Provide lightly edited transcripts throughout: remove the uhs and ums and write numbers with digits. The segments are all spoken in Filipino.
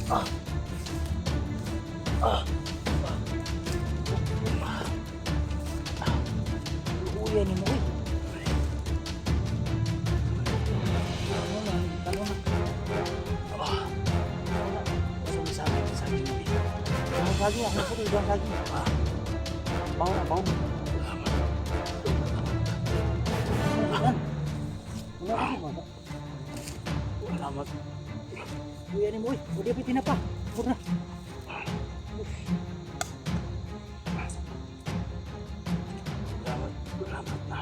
Ah. Ah. Uya ni mo. Lagi ako po ito lagi. Bau na bau. Salamat. Kuya ni mo, udah pitin apa? Purna. Salamat na.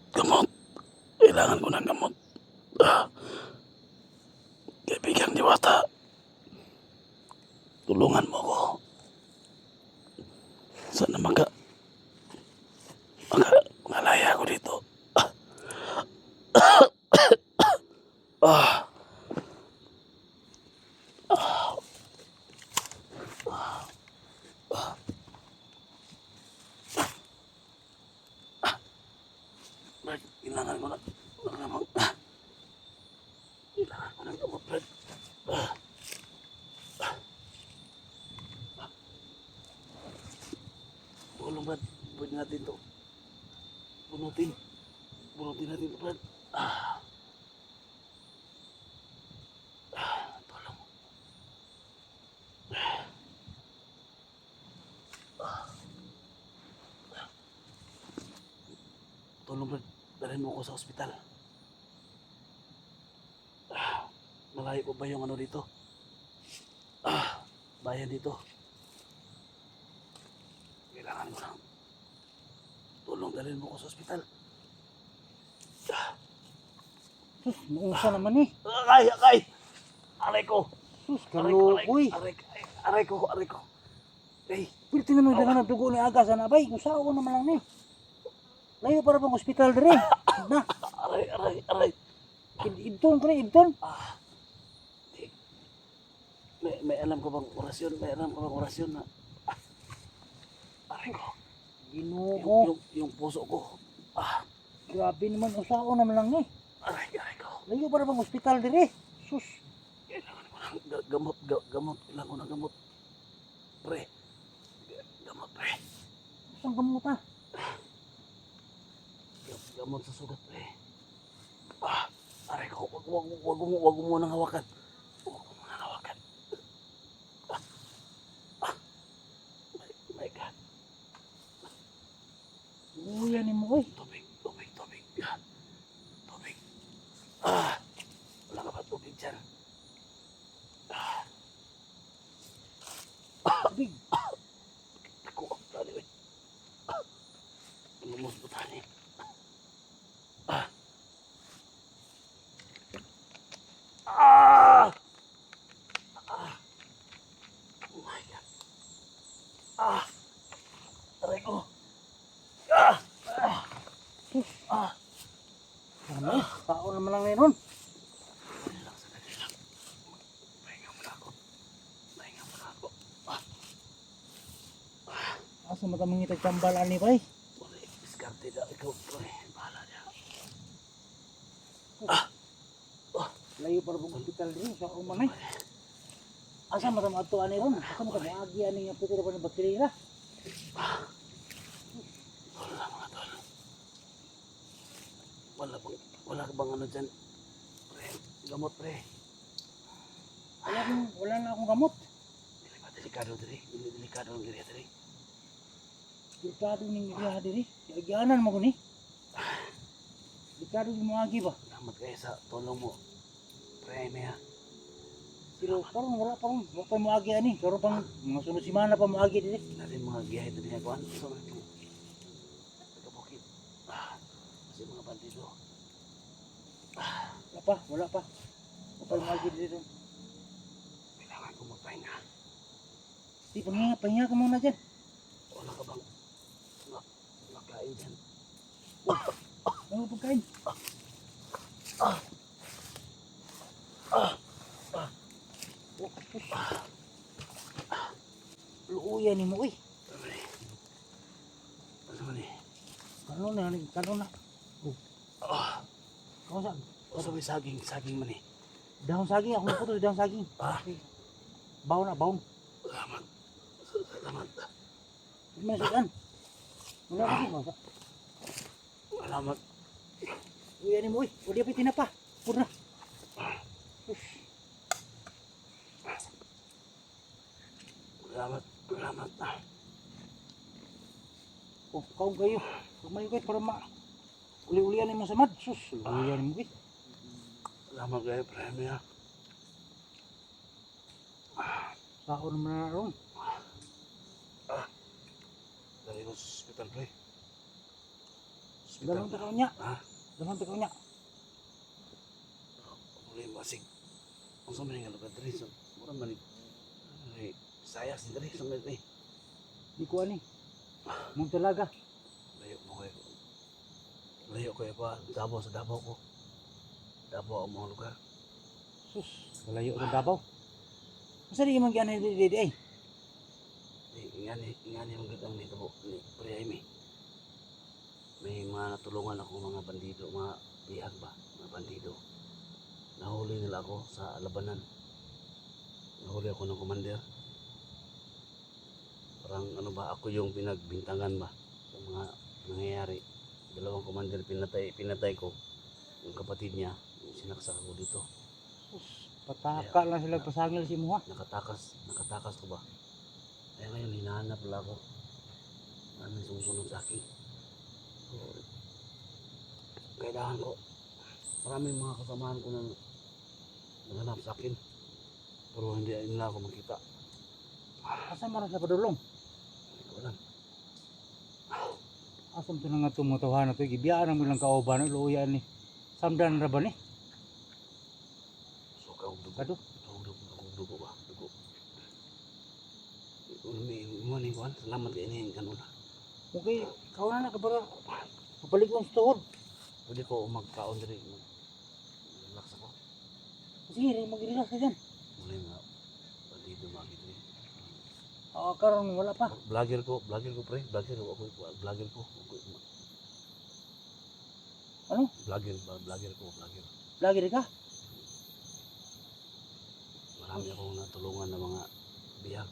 Gamot. Kailangan ko ng gamot. Kaibigang Diwata, tulungan mo ko. Sana malaya ako dito. Kailangan ko ng gamot. Kailangan ko ng gamot, Brad. Tulong, Brad. Pwede natin to. Bunutin natin to, Brad. Tulong. Tulong, Brad. Dalhin mo ko sa ospital. Malayo ko ba yung ano dito? Bayan dito. Kailangan mo ng tulong. Dalhin mo ko sa ospital. Mausa naman eh. Akay! Aray ko! Sus, kalukoy. Aray ko. Hey, Pilti naman dagan ang dugo ni Aga sana bay. Usawa ko naman lang ni. Layo para bang ospital dire. Na, aray. idton ko na idton. May alam ko bang orasyon na aray ko. Ginoo. Yung puso ko. Grabe naman usawa naman lang ni. Aray ko. Layo para bang ospital dire. Sus, Kailangan ko ng gamot. Kailangan ko ng gamot. Pre. Gamot, pre. saan gamot ah? Gamot sa sugat, pre. Aray ko. Wag mo munang hawakan. My God. Uya ni mo oy. Tubig. Yan. Tubig. Wala ka ba tubig dyan? Tubig. Ako, tali, eh. Lumos po tali. Oh my God. Aray ko. Ano? Tao naman lang ngayon. Sandali lang. Pahinga muna ako. Asa mata mangitag tambalan ni bay? Wala, diskarte na. Ikaw, pre. Bahala niya. Layo para bang ospital dire. Sa umanay. Asa mata mato ani ron? Asa mata maagi ani nga putira pa ng bakterya. Wala ka bang ano dyan? Pre, gamot, pre. Wala na akong gamot. Delikado diri. Delikado ang diri. Delikado ning iya diri. Agyanan mo ko ni. Delikado yung mga agi ba? Salamat kayo sa tulong mo. Pre, may ha. Pero parang wala pa ron. Wala pa mo agi ani. Pero pang mga sunod simana pa mo agi diri. Natin mga giyahe ito niya kuhan. So, taga-bukid. Kasi mga bandido. Wala pa, wala pa. Wala pa mo agi diri ron. Kailangan ko magpahinga. Di pahinga ka muna dyan. Wala ka bang makain dyan? Ano pagkain? Luuyan ni mo, uy. Ano man eh? Kano na. Kau saan? Basta may saging man eh. Dahon saging, ako naputo dahon saging. Baon na, baon. Salamat. Salamat. Hindi mo nasudan. Wala ka din, masa. Salamat. Luuyan ni mo, uy. O di apit tinapa. Pura. Salamat. Salamat. Oh, kaong kayo. Kumayo kayo para uli-ulian mo sa mad. Sus, luuyan ni mo, uy. Salamat kayo, Premi ha. Saan naman na ron? Dari ko sa hospital, pre. Dalawang takaw niya. Ha? Dalawang takaw niya. Muli masig. Kung sa mga lugar dari, sa murang manig. Ay, saya si dari, sa mga Di ko ani. Mong talaga. Layo mo kayo. Layo kayo pa. Davao sa Davao ko. Davao ang mga lugar. Sus, malayo ng Davao. Masa di man gyan di ay? Ingani ang gandang nito po. Ni Pre Jaime. May mga natulungan ako mga bandido, mga bihag ba, mga bandido. Nahuli nila ako sa labanan. Nahuli ako ng commander. Parang ano ba, ako yung pinagbintangan ba sa mga nangyayari. Dalawang commander pinatay ko. Yung kapatid niya, yung sinaksak ako dito. Sus, pataka lang sila pasangil si mo ha. Nakatakas ko ba? Kaya ngayon hinahanap pala ako. Ano yung sumusunod sa akin? So, kailangan ko. Maraming mga kasamahan ko na naghanap sa akin. Pero hindi nila ako makita. Asa man sa padulong? Hindi ko alam. Asam to nga tumutuhan na to. Gibiyaan mo lang kauban ng luuyan ni. Samdan ra ba ni? So, kung dugo. Kado? Dugo ba? Dugo. Morning ko. Salamat kayo na yung ganun. Okay, kau na kabara. Papalik mo sa tuhod. Pwede ko magkaon diri. Relax ako. Sige, mag-relax ka dyan. Muli nga. Bandido makita rin. Karon wala pa. Vlogger ko pre. Vlogger ko. Vlogger ko. Ano? Vlogger ko. Lagi rin ka? Marami akong natulungan ng mga bihag.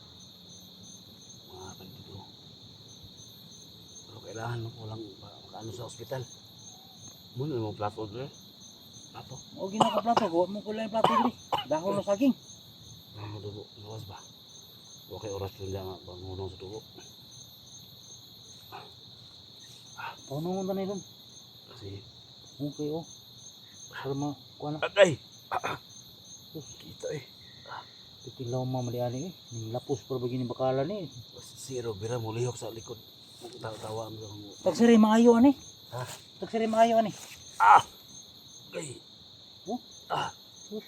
Mga bandido. Pero kailangan ko lang makaano sa ospital. Muna yung plato doon. Plato. O ginakaplato. Gawa mo ko lang yung plato rin. Dahon na saging. Mga madugo. Luwas ba? Okay, oras yun lang bangunong sa dugo. Paunungan na nilon. Kasi, Okay oh. Para kuha na. agay! Kita eh. Titilaw mamaliani eh. Ning lapos para bagini bakalan eh. Zero, bira mo lihok sa likod. Tawa mo. Tagsiri maayo ani. Ha? Tagsiri maayo ani. Agay! Oh? Sus.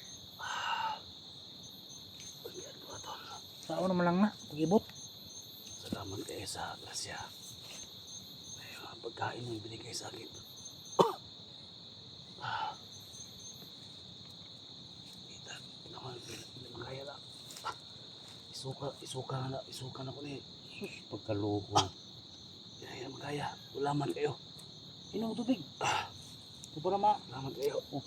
Pagyan ko ito. Sao naman lang na. Pag-ibot. Salamat kayo sa grasya. Ay, mga pagkain mo yung binigay sa akin. Kita naman, hindi makaya lang. Isuka na ko ni. Sus, pagkaluko. Hindi na makaya. Ulaman kayo. Inom tubig. Ito para Salamat kayo. Oh.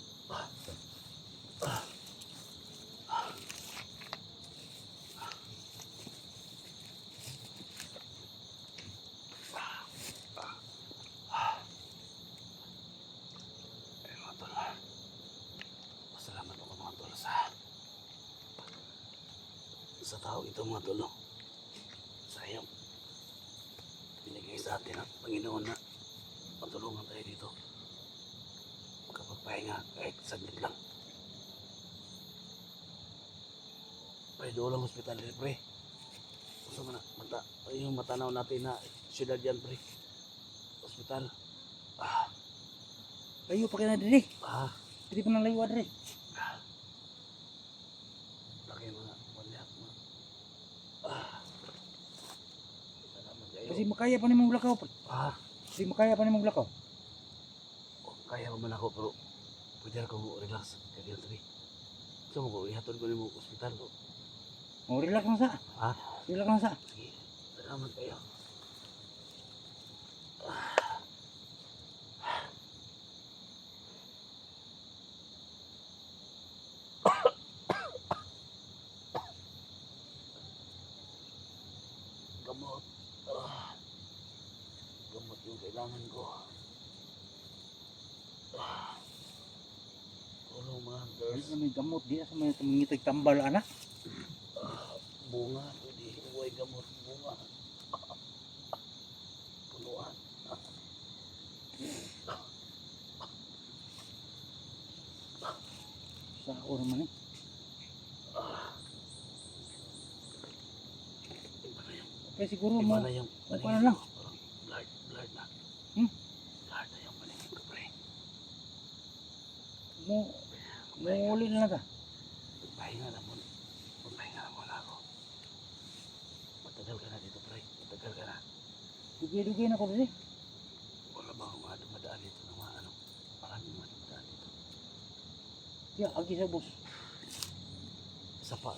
Ay, mga tol. Pasalamat ako mga tol sa tao ito mga tol. Sayang. Binigay sa sa atin ang Panginoon na matulungan tayo dito. Makapagpahinga kahit saglit lang. Pre, doon lang hospital rin, pre. Gusto mo na, yung matanaw natin na syudad yan, pre. Hospital. Layo pa kayo na diri. Ah, Diri pa nang layo diri. laki mga wala. Salamat kayo. Kasi makaya pa nimong lakaw. Kasi makaya pa nimong lakaw. Kaya man ako, pero pwede ako relax. Kaya pre. So, ihatod ko mo hospital ko. Oh, relax lang sa. Ha? Relax lang sa. Sige, salamat kayo. Gamot. Gamot yung kailangan ko. Tulong mga Di girls. na may gamot di sa may mangitag tambal ana. Bunga, pwede huwag gamot bunga. Punuan. Sa oras man eh. Iba na yung, Kaya siguro iba mo na yung paano lang? ko. Parang blurred na. Hmm? Blurred na yung paningin ko, pre. mo uli na lang ka. Magpahinga na muna. Magpahinga na muna ako. Matagal ka na dito, pre. Matagal ka na. Dugi-dugi na ko diri. Wala ba akong mga dumadaan dito ng mga ano? Maraming mga dumadaan dito. Ya, agi sa bus. Isa pa.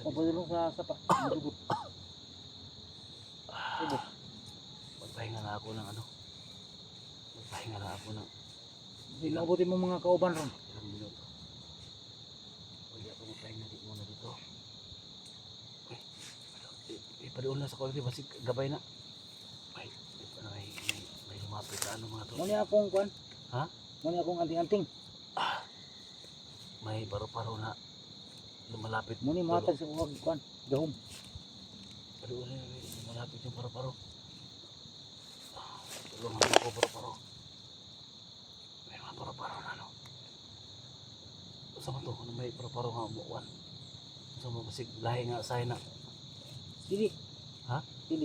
Papadulong sa sapa. Madugot. Sa bus. Magpahinga na ako ng ano. Magpahinga na ako ng Di mabuti mo mga kauban ron. ilang minuto. Pwede ako magpahinga di muna dito. Ipadoon na sa quality. Basig gabay na. May lumapit na ano mga to. Muni akong kwan. Ha? Muni akong anting-anting. May paro-paro na lumalapit. Muni matag sa uwag kwan. Gahom. Padoon na lumalapit yung paro-paro. Tulungan mo ako paro-paro. May mga paro-paro na ano. Sa mo to? Ano may paro-paro nga umuwan? Sa mo basig lahi nga say na. Dili. Ha? Dili.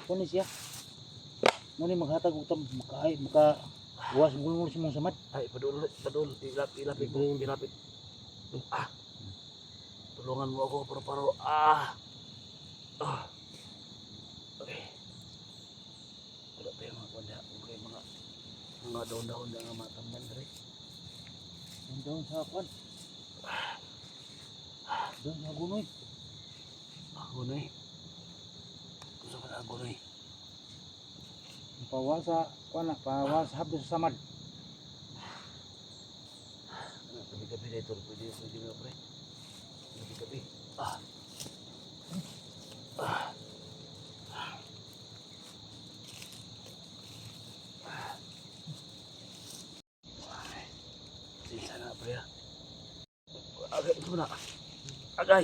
Kuni siya. Muni maghatag og maka buwas gulong sa mong samad. Ay, padul, ilapit mo, ilapit. Tulungan mo ako, paro-paro. Okay. Wala tayo mga kwanda. Okay, mga daon-daon na nga matamban rin. Yung doon sa kwan. Doon sa gunoy. Ako na eh. Gusto ko na ako na eh. Pawa sa kwan na. Pawa sa habdo sa samad. Gabi-gabi na ito. Pwede na, pre. Gabi-gabi. Sinsa na, pre. Agay, ito na. Agay.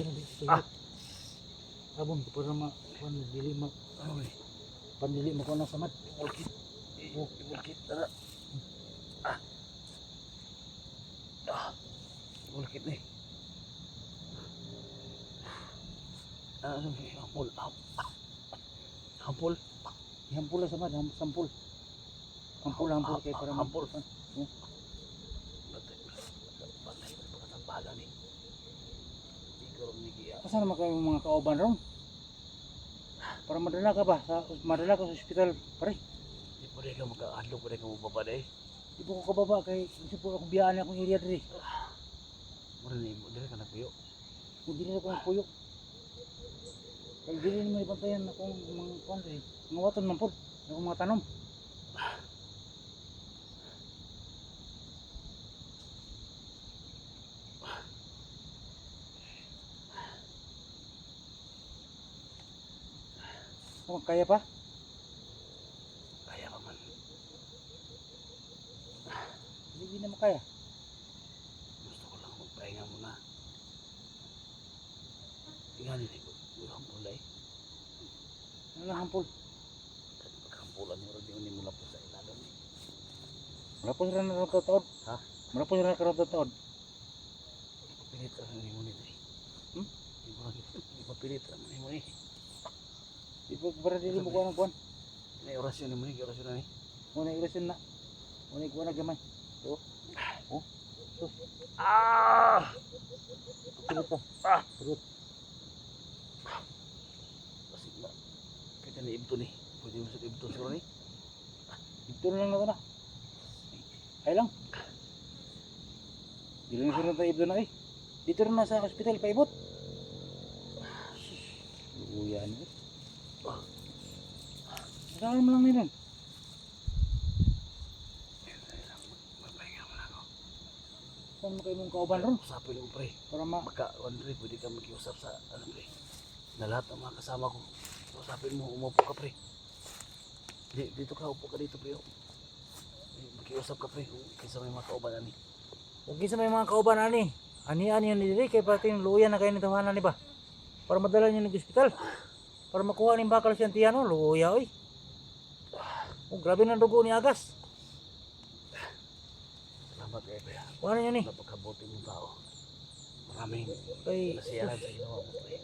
Abon para ma kwan dili ma Ano eh? pandili mo ko na samad. Ibulkit. Ibulkit. Tara. Ibulkit na eh. Ano eh? Hampol. Hampol. Hampul na samad, sampul. Hampul kay para Hampol. ma- Patay ko pagkatampalan eh. Ikaw ang nigiya. Asa naman kayo mga kauban ron? Para madala ka ba? Madala ka sa ospital pare. Di pa rin ka magkaadlo pa rin ka mababa na eh. Di po ko kababa kay gusto po akong biyaan akong area diri. Marinig mo, dali ka nagpuyo. Kung dili na ko puyo. Kay dili naman ibantayan akong mga kwan diri. Mga waton man pod. Akong mga tanom. Kaya pa? Kaya ka man. Hindi na makaya. Gusto ko lang magpahinga muna. Tingnan nila ko. Hampol eh. Ano lang hampol? pulan ni Rodi ni mula po sa ilalim. Wala po sila nakataod. Ha? Wala po sila nakataod. Pilit ra ni mo ni. Di ba pilit ra ni mo ni. Di po para dili mo kuha ng kuhan. May orasyon ni mo ni, orasyon na ni. Muna irasyon na. Muna kuha na gamay. Oh. Oh. Sus. Ah! Pilit ka. Ah! Pilit. Kasi na. Kita ni ibto ni. Pwede mo sa ibto siguro ni. Dito na lang ako na. Ay lang. Dito na sunod tayo na eh. Dito rin na sa hospital paibot. Luyan eh. Saan mo lang nila? Mapahinga mo na ako. Saan mo kayo mong kauban ron? Usapin mo pre. Para ma... Baka, Andre, pwede ka makiusap sa, ano pre. Na lahat ng mga kasama ko. Usapin mo, umupo ka pre. Dito ka, upo ka dito pre. Makiusap ka pre, kung kaysa may mga kauban ani. Huwag sa may mga kauban ani. Ani-ani yun nila kaya pati yung luyan na kayo nitawanan ni ba? Para madala nyo ng hospital. Para makuha ng bakal siyang tiyano, luya oy. Oh, grabe ng dugo ni Agas. Salamat kayo pre. Kuha na yun eh. Napakabuti mong tao. Maraming Kay, nasiyahan sa ginawa mo pre.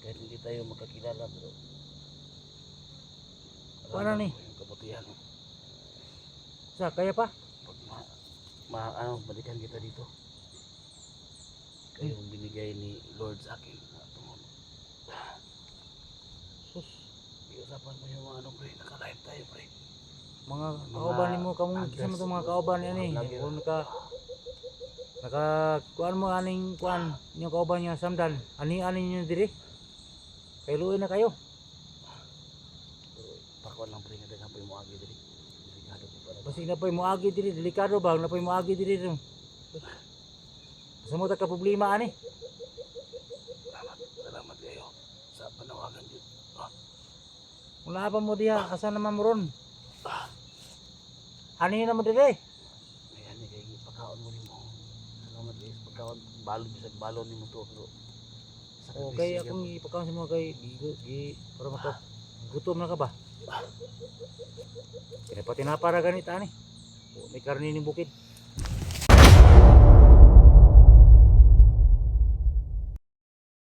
Kahit hindi tayo magkakilala pero Paano ni? Yung kabutihan mo. sa kaya pa? Pag balikan kita dito. Kayong binigay ni Lord sa akin na tungkol. Sus, Iusapan mo yung mga ano pre, naka-live tayo pre. mga kauban ni mo kamong kisa mo itong mga kauban ni ani. Kung kuan mo aning kuan yung kauban niyo samdan. Ani-ani niyo diri. Kay luoy na kayo. Pakuan lang pre, nga dagang po yung mga diri. Delikado po pala. Basi na pa'y moagi diri, delikado ba? Na pa'y moagi diri ron. Sa mo ta ka problema ani. Salamat kayo sa panawagan dito. Wala pa mo diha, asa naman mo ron? Ani na mo diri. May ani kay pagkaon mo nimo. Salamat guys, pagkaon balon bisag balon nimo to pero Okay, akong ipakaon sa mo kay para maka gutom na ka ba? Kaya pati napara ganit ani. May karne ni bukid.